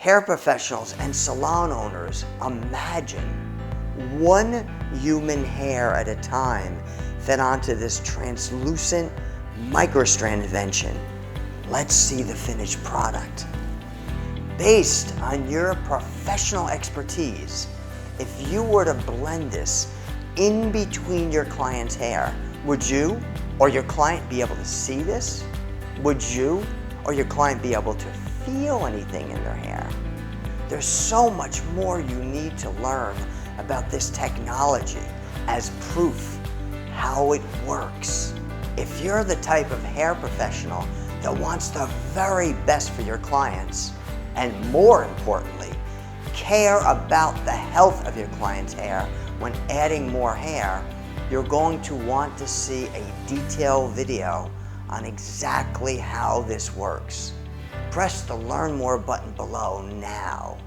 Hair professionals and salon owners, imagine one human hair at a time fed onto this translucent microstrand invention. Let's see the finished product. Based on your professional expertise, if you were to blend this in between your client's hair, would you or your client be able to see this? Would you or your client be able to feel anything in their hair? There's so much more you need to learn about this technology as proof how it works. If you're the type of hair professional that wants the very best for your clients, and more importantly, care about the health of your client's hair when adding more hair, you're going to want to see a detailed video on exactly how this works. Press the Learn More button below now.